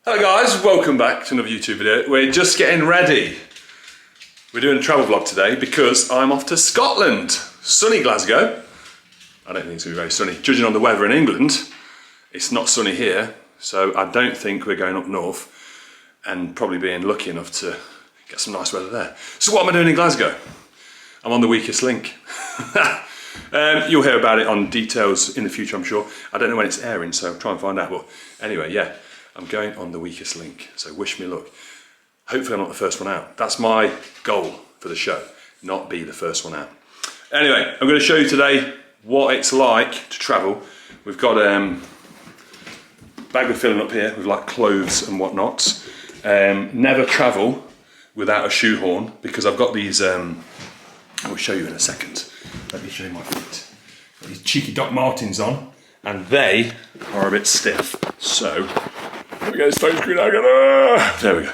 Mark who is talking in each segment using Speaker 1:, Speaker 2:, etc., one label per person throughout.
Speaker 1: Hello guys, welcome back to another YouTube video. We're just getting ready. We're doing a travel vlog today because I'm off to Scotland. Sunny Glasgow. I don't think it's going to be very sunny. Judging on the weather in England, it's not sunny here, so I don't think we're going up north and probably being lucky enough to get some nice weather there. So what am I doing in Glasgow? I'm on the weakest link. You'll hear about it on details in the future, I'm sure. I don't know when it's airing, so I'll try and find out. But anyway, yeah. I'm going on the weakest link, so wish me luck. Hopefully I'm not the first one out. That's my goal for the show, not be the first one out. Anyway, I'm going to show you today what it's like to travel. We've got a bag we're filling up here with like clothes and whatnot. Never travel without a shoehorn because I've got these, I will show you in a second. Let me show you my feet. Got these cheeky Doc Martens on and they are a bit stiff, so let me get this phone screen out again. There we go.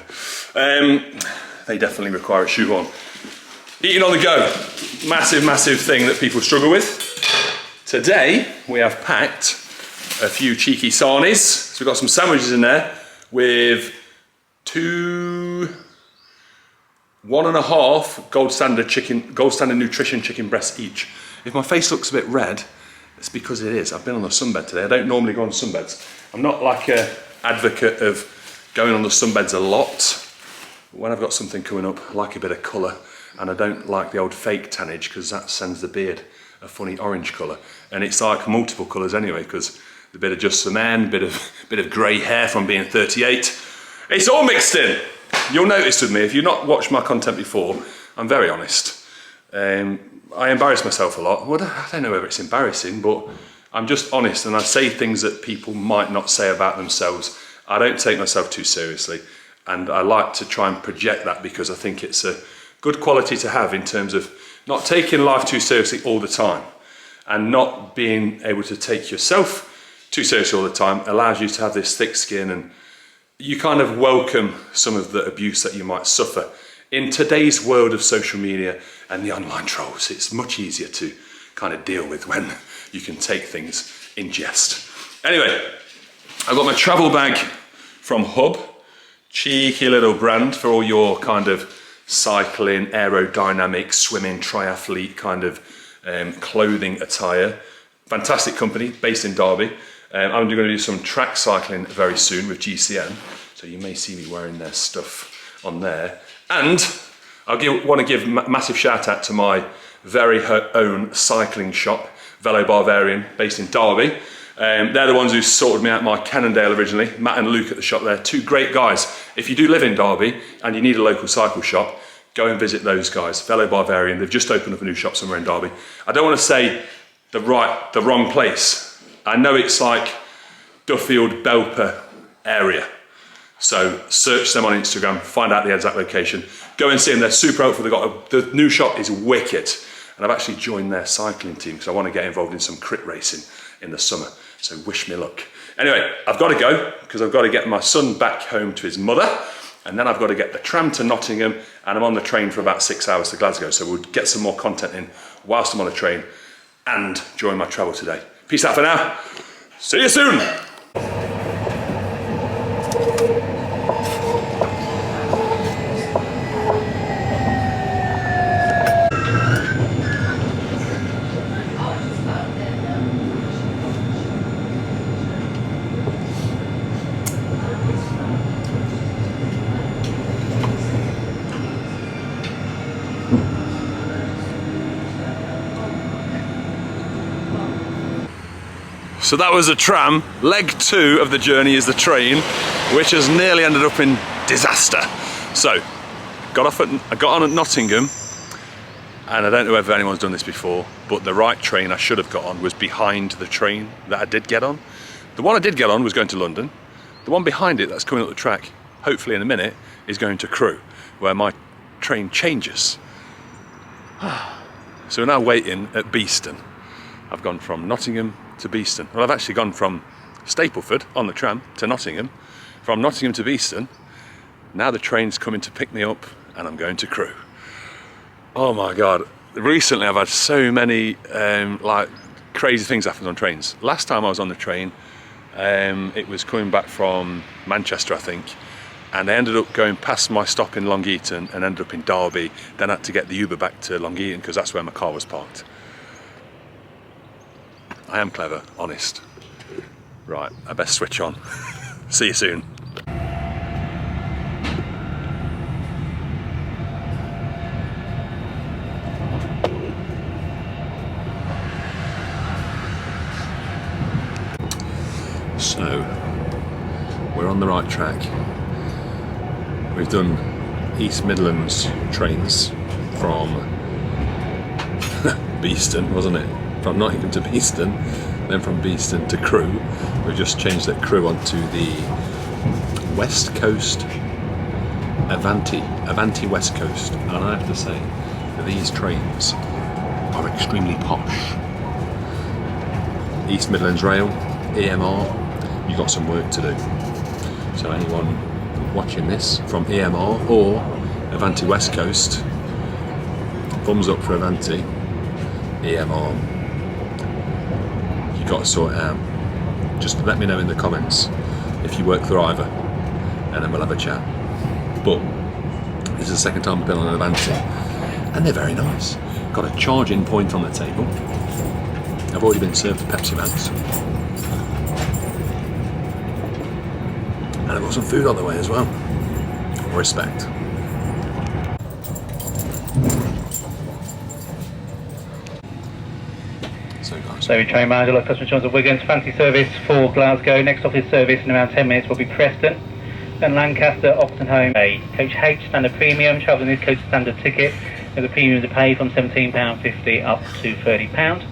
Speaker 1: They definitely require a shoehorn. Eating on the go. Massive thing that people struggle with. Today, we have packed a few cheeky sarnies. So we've got some sandwiches in there with 1.5 gold standard nutrition chicken breasts each. If my face looks a bit red, it's because it is. I've been on the sunbed today. I don't normally go on sunbeds. I'm not like a advocate of going on the sunbeds a lot. When I've got something coming up, I like a bit of colour, and I don't like the old fake tannage because that sends the beard a funny orange colour. And it's like multiple colours anyway, because a bit of just some man, bit of grey hair from being 38. It's all mixed in. You'll notice with me, if you've not watched my content before, I'm very honest. I embarrass myself a lot. Well, I don't know whether it's embarrassing, but I'm just honest and I say things that people might not say about themselves. I don't take myself too seriously, and I like to try and project that because I think it's a good quality to have in terms of not taking life too seriously all the time, and not being able to take yourself too seriously all the time allows you to have this thick skin, and you kind of welcome some of the abuse that you might suffer. In today's world of social media and the online trolls, it's much easier to kind of deal with when you can take things in jest. Anyway, I've got my travel bag from Hub. Cheeky little brand for all your kind of cycling, aerodynamic, swimming, triathlete kind of clothing attire. Fantastic company based in Derby. I'm going to do some track cycling very soon with GCN, so you may see me wearing their stuff on there. And I want to give a massive shout out to my very own cycling shop, Velo Barbarian, based in Derby. They're the ones who sorted me out my Cannondale originally. Matt and Luke at the shop there, two great guys. If you do live in Derby and you need a local cycle shop, go and visit those guys, Velo Barbarian. They've just opened up a new shop somewhere in Derby. I don't want to say the wrong place. I know it's like Duffield, Belper area. So search them on Instagram, find out the exact location. Go and see them, they're super helpful. The new shop is wicked. And I've actually joined their cycling team because I want to get involved in some crit racing in the summer. So wish me luck. Anyway, I've got to go because I've got to get my son back home to his mother. And then I've got to get the tram to Nottingham, and I'm on the train for about 6 hours to Glasgow. So we'll get some more content in whilst I'm on the train and during my travel today. Peace out for now. See you soon. So that was a tram. Leg 2 of the journey is the train, which has nearly ended up in disaster. So, I got on at Nottingham, and I don't know whether anyone's done this before, but the right train I should have got on was behind the train that I did get on. The one I did get on was going to London. The one behind it that's coming up the track, hopefully in a minute, is going to Crewe, where my train changes. So we're now waiting at Beeston. I've gone from Nottingham to Beeston. Well, I've actually gone from Stapleford on the tram to Nottingham, from Nottingham to Beeston. Now the train's coming to pick me up and I'm going to Crewe. Oh my God. Recently I've had so many like crazy things happen on trains. Last time I was on the train, It was coming back from Manchester, I think, and I ended up going past my stop in Long Eaton and ended up in Derby. Then I had to get the Uber back to Long Eaton because that's where my car was parked. I am clever, honest. Right, I best switch on. See you soon. So, we're on the right track. We've done East Midlands trains from Beeston, wasn't it? From Nottingham to Beeston, then from Beeston to Crewe. We've just changed that Crewe onto the West Coast Avanti West Coast, and I have to say that these trains are extremely posh. East Midlands Rail, EMR, you've got some work to do. So anyone watching this from EMR or Avanti West Coast, thumbs up for Avanti. EMR, you've got to sort it out. Just let me know in the comments if you work for either, and then we'll have a chat. But this is the second time I've been on an Avanti, and they're very nice. Got a charging point on the table. I've already been served Pepsi Max, and I've got some food on the way as well. Respect.
Speaker 2: So we train manager, like customer Johns of Wigan, fancy service for Glasgow. Next off his service in around 10 minutes will be Preston. Then Lancaster, Oxenholme. Coach H, standard premium, travelling this coach standard ticket. With the premium to pay from £17.50 up to £30.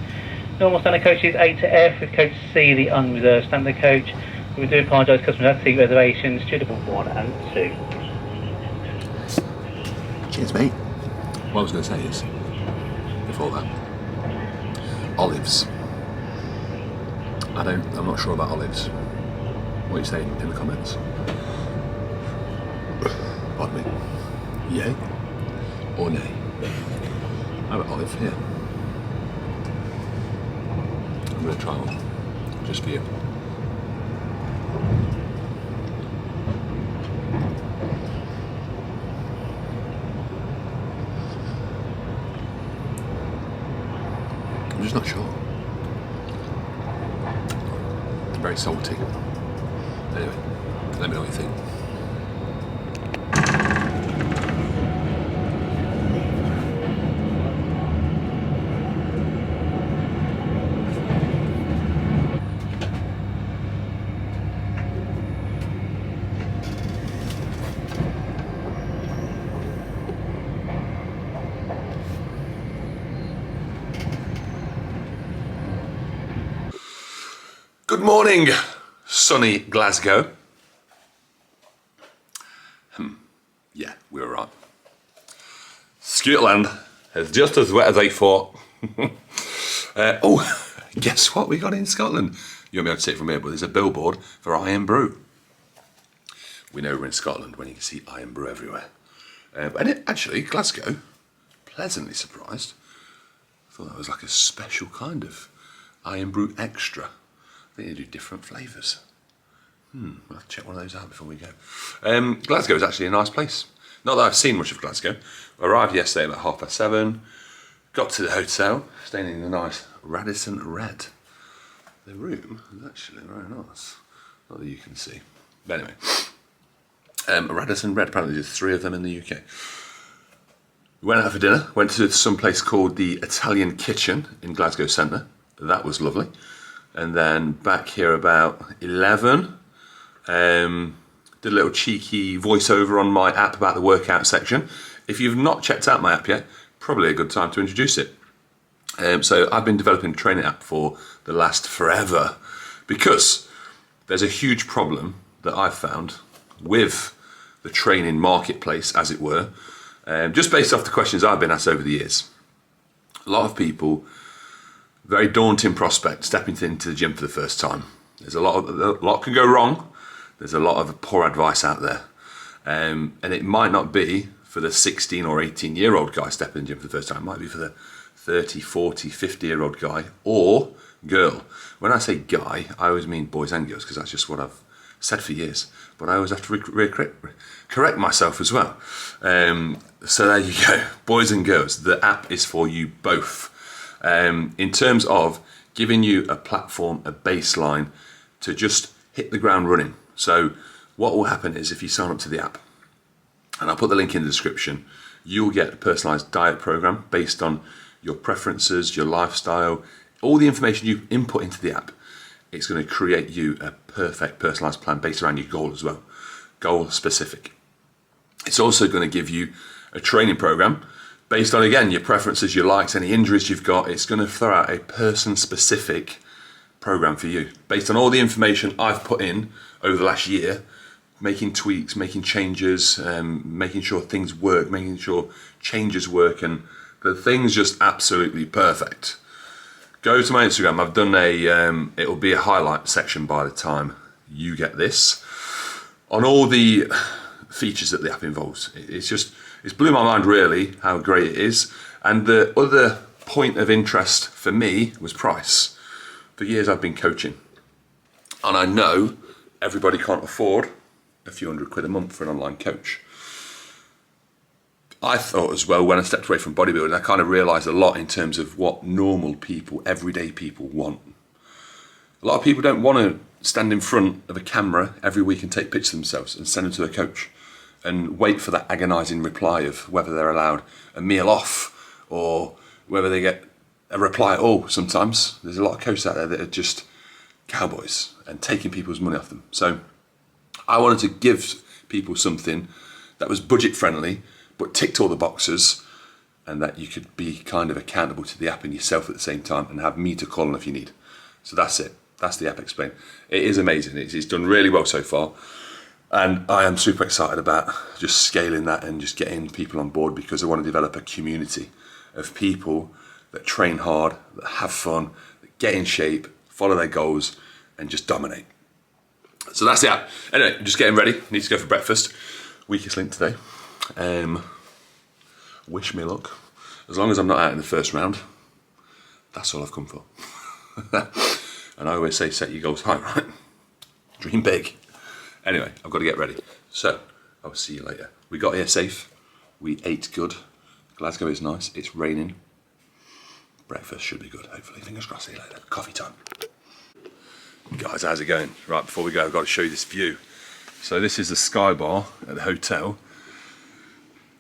Speaker 2: Normal standard coaches A to F, with coach C, the unreserved standard coach. We do apologise, customers have seat reservations, suitable 1 and 2.
Speaker 1: Cheers, mate. What I was going to say is, before that, olives. I'm not sure about olives. What are you saying in the comments? Pardon me. Yay or nay? I have an olive here. I'm going to try one, just for you. I'm just not sure. Very salty. Anyway, let me know what you think. Good morning, sunny Glasgow. Yeah, we were right. Scotland is just as wet as I thought. Oh, guess what we got in Scotland? You won't be able to see it from here, but there's a billboard for Iron Brew. We know we're in Scotland when you can see Iron Brew everywhere. And actually, Glasgow, pleasantly surprised. I thought that was like a special kind of Iron Brew Extra. I think they do different flavours. We'll have to check one of those out before we go. Glasgow is actually a nice place. Not that I've seen much of Glasgow. Arrived yesterday about 7:30. Got to the hotel, staying in the nice Radisson Red. The room is actually very nice. Not that you can see. But anyway, Radisson Red, apparently there's 3 of them in the UK. We went out for dinner, went to some place called the Italian Kitchen in Glasgow Centre. That was lovely. And then back here about 11, did a little cheeky voiceover on my app about the workout section. If you've not checked out my app yet, probably a good time to introduce it. So I've been developing a training app for the last forever because there's a huge problem that I've found with the training marketplace, as it were, just based off the questions I've been asked over the years. A lot of people, very daunting prospect, stepping into the gym for the first time. There's a lot can go wrong. There's a lot of poor advice out there. And it might not be for the 16 or 18-year-old guy stepping in the gym for the first time. It might be for the 30, 40, 50-year-old guy, or girl. When I say guy, I always mean boys and girls, because that's just what I've said for years. But I always have to correct myself as well. So there you go, boys and girls. The app is for you both. In terms of giving you a platform, a baseline to just hit the ground running. So what will happen is if you sign up to the app, and I'll put the link in the description, you'll get a personalized diet program based on your preferences, your lifestyle, all the information you input into the app. It's going to create you a perfect personalized plan based around your goal as well, goal specific. It's also going to give you a training program based on, again, your preferences, your likes, any injuries you've got. It's going to throw out a person specific program for you based on all the information I've put in over the last year, making tweaks, making changes, making sure things work, making sure changes work, and the thing's just absolutely perfect. Go to my Instagram. I've done it'll be a highlight section by the time you get this, on all the features that the app involves. It's blew my mind really how great it is. And the other point of interest for me was price. For years I've been coaching, and I know everybody can't afford a few £100 a month for an online coach. I thought as well, when I stepped away from bodybuilding, I kind of realised a lot in terms of what normal people, everyday people want. A lot of people don't want to stand in front of a camera every week and take pictures of themselves and send them to a coach and wait for that agonising reply of whether they're allowed a meal off or whether they get a reply at all. Sometimes there's a lot of coaches out there that are just cowboys and taking people's money off them. So I wanted to give people something that was budget friendly but ticked all the boxes, and that you could be kind of accountable to the app and yourself at the same time and have me to call on if you need. So that's it. That's the app explained. It is amazing. It's done really well so far, and I am super excited about just scaling that and just getting people on board, because I want to develop a community of people that train hard, that have fun, that get in shape, follow their goals, and just dominate. So that's the app. Anyway, just getting ready. Need to go for breakfast. Weakest link today. Wish me luck. As long as I'm not out in the first round, that's all I've come for. And I always say, set your goals high, right? Dream big. Anyway, I've got to get ready. So, I'll see you later. We got here safe. We ate good. Glasgow is nice. It's raining. Breakfast should be good, hopefully. Fingers crossed. See you later. Coffee time. Guys, how's it going? Right, before we go, I've got to show you this view. So this is the Sky Bar at the hotel.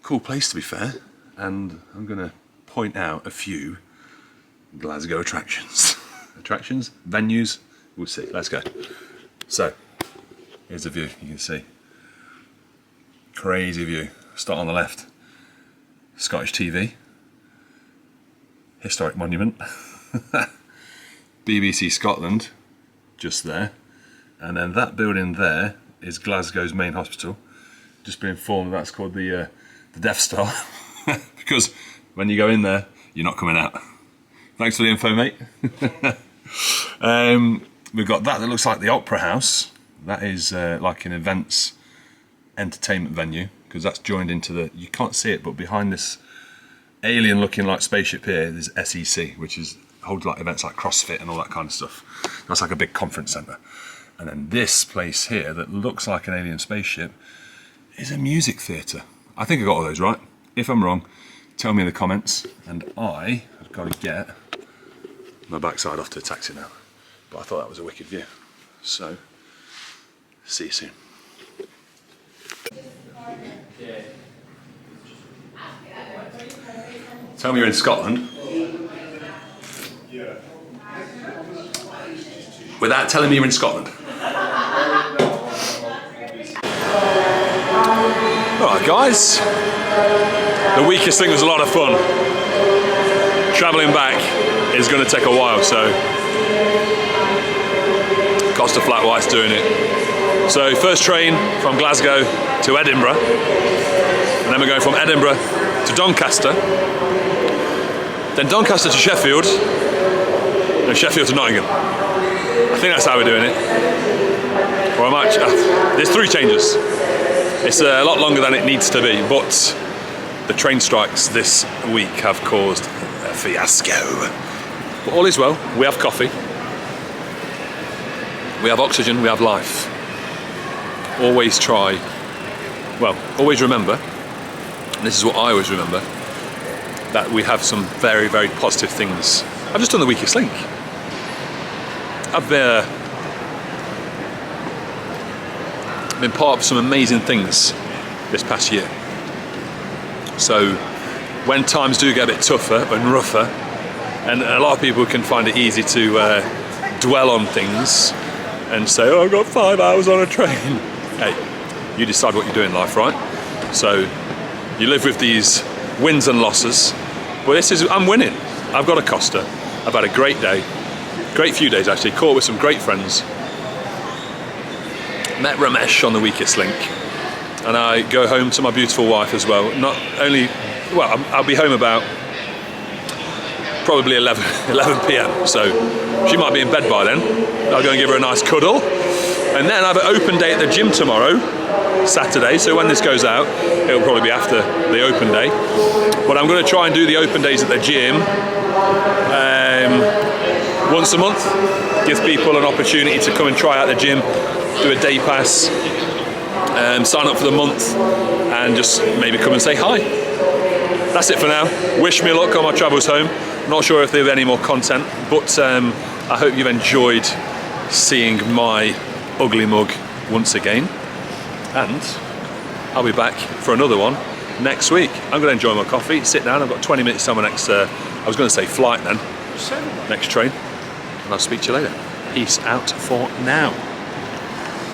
Speaker 1: Cool place, to be fair. And I'm going to point out a few Glasgow attractions. Attractions, venues, we'll see. Let's go. So, here's the view, you can see. Crazy view. Start on the left. Scottish TV. Historic monument. BBC Scotland, just there. And then that building there is Glasgow's main hospital. Just been informed that's called the Death Star. Because when you go in there, you're not coming out. Thanks for the info, mate. We've got that looks like the Opera House. That is like an events entertainment venue, because that's joined into the, you can't see it, but behind this alien looking like spaceship here, there's SEC, which is holds like events like CrossFit and all that kind of stuff. That's like a big conference centre. And then this place here that looks like an alien spaceship is a music theatre. I think I got all those right. If I'm wrong, tell me in the comments, and I have got to get my backside off to a taxi now. But I thought that was a wicked view. So, see you soon. Tell me you're in Scotland without telling me you're in Scotland. Alright guys, the weakest thing was a lot of fun. Travelling back is going to take a while, so Costa Flat White's doing it. So first train from Glasgow to Edinburgh, and then we're going from Edinburgh to Doncaster, then Doncaster to Sheffield, and Sheffield to Nottingham. I think that's how we're doing it. Or I might, there's 3 changes. It's a lot longer than it needs to be, but the train strikes this week have caused a fiasco. But all is well, we have coffee, We have oxygen, we have life. Always try, well, always remember, and this is what I always remember, that we have some very, very positive things. I've just done the weakest link. I've been part of some amazing things this past year. So when times do get a bit tougher and rougher, and a lot of people can find it easy to dwell on things and say, oh, I've got 5 hours on a train. Hey, you decide what you do in life, right? So you live with these wins and losses. Well, I'm winning. I've got a Costa. I've had a great day. Great few days actually. Caught with some great friends. Met Ramesh on the weakest link. And I go home to my beautiful wife as well. Not only, well, I'll be home about probably 11 p.m. So she might be in bed by then. I'll go and give her a nice cuddle. And then I have an open day at the gym tomorrow, Saturday. So when this goes out, it'll probably be after the open day. But I'm going to try and do the open days at the gym once a month. Give people an opportunity to come and try out the gym, do a day pass, sign up for the month, and just maybe come and say hi. That's it for now. Wish me luck on my travels home. Not sure if there's any more content, but I hope you've enjoyed seeing my ugly mug once again, and I'll be back for another one next week. I'm going to enjoy my coffee, sit down. I've got 20 minutes till my next, I was going to say flight then, next train, and I'll speak to you later. Peace out for now.